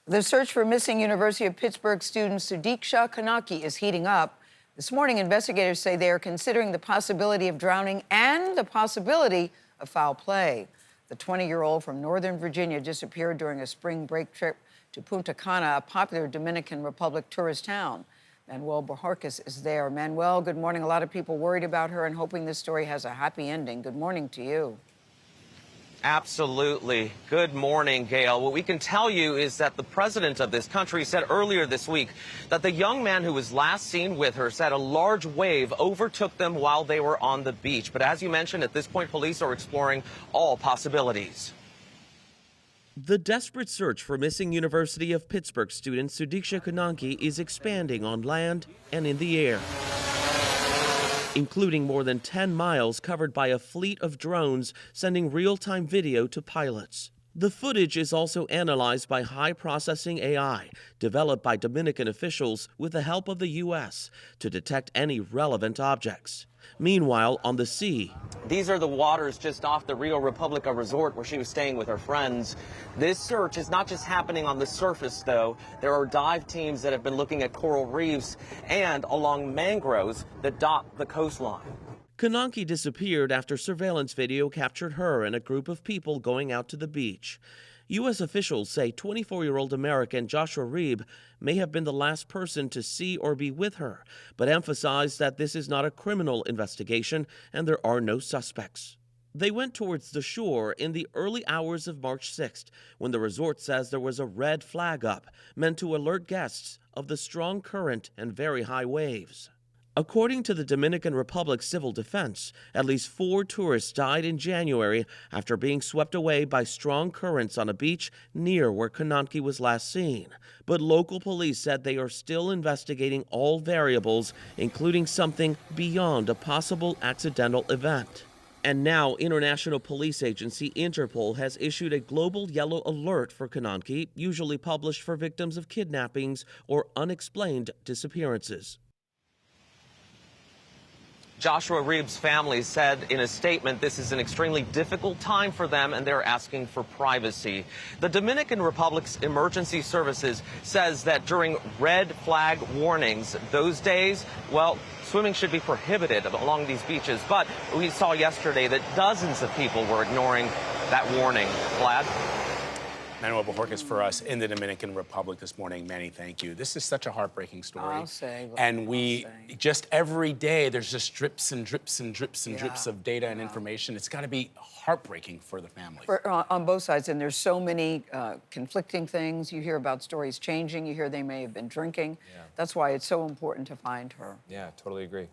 The search for missing University of Pittsburgh student Sudiksha Konanki is heating up. This morning, investigators say they are considering the possibility of drowning and the possibility of foul play. The 20-year-old from Northern Virginia disappeared during a spring break trip to Punta Cana, a popular Dominican Republic tourist town. Manuel Bojorquez is there. Manuel, good morning. A lot of people worried about her and hoping this story has a happy ending. Good morning to you. Absolutely. Good morning, Gayle. What we can tell you is that the president of this country said earlier this week that the young man who was last seen with her said a large wave overtook them while they were on the beach. But as you mentioned, at this point, police are exploring all possibilities. The desperate search for missing University of Pittsburgh student Sudiksha Konanki is expanding on land and in the air, including more than 10 miles covered by a fleet of drones sending real-time video to pilots. The footage is also analyzed by high-processing AI, developed by Dominican officials with the help of the U.S. to detect any relevant objects. Meanwhile, on the sea, these are the waters just off the Rio Republica resort where she was staying with her friends. This search is not just happening on the surface, though. There are dive teams that have been looking at coral reefs and along mangroves that dot the coastline. Konanki disappeared after surveillance video captured her and a group of people going out to the beach. U.S. officials say 24-year-old American Joshua Reeb may have been the last person to see or be with her, but emphasized that this is not a criminal investigation and there are no suspects. They went towards the shore in the early hours of March 6th, when the resort says there was a red flag up, meant to alert guests of the strong current and very high waves. According to the Dominican Republic Civil Defense, at least 4 tourists died in January after being swept away by strong currents on a beach near where Konanki was last seen. But local police said they are still investigating all variables, including something beyond a possible accidental event. And now, International Police Agency Interpol has issued a global yellow alert for Konanki, usually published for victims of kidnappings or unexplained disappearances. Joshua Reeb's family said in a statement this is an extremely difficult time for them and they're asking for privacy. The Dominican Republic's emergency services says that during red flag warnings, those days, well, swimming should be prohibited along these beaches. But we saw yesterday that dozens of people were ignoring that warning. Vlad? Manuel Bojorquez for us in the Dominican Republic this morning. Manny, thank you. This is such a heartbreaking story. I'll say. And just every day, there's just drips and drips and drips and drips of data and information. It's got to be heartbreaking for the family. On both sides, and there's so many conflicting things. You hear about stories changing. You hear they may have been drinking. That's why it's so important to find her. Yeah, totally agree.